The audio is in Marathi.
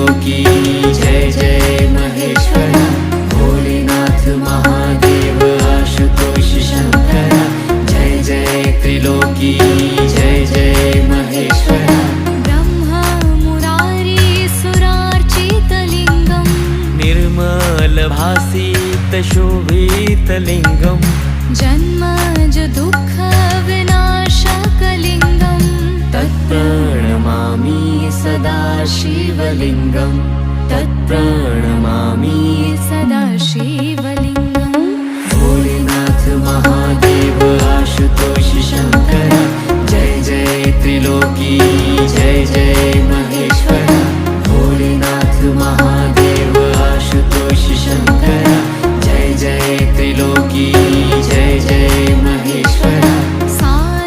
त्रिलोकी जय जय महेश्वरा भोलेनाथ महादेव आशुतोष शंकरा जय जय त्रिलोकी जय जय महेश्वरा ब्रह्मा मुरारी सुरार्चितलिङ्गं निर्मल भासित शोभित लिंगम जन्मज दुःख विनाशकलिङ्गं तत्प्रणमामि सदा शिवलिंगम तत्प्रणमामि सदा शिवलिङ्गम्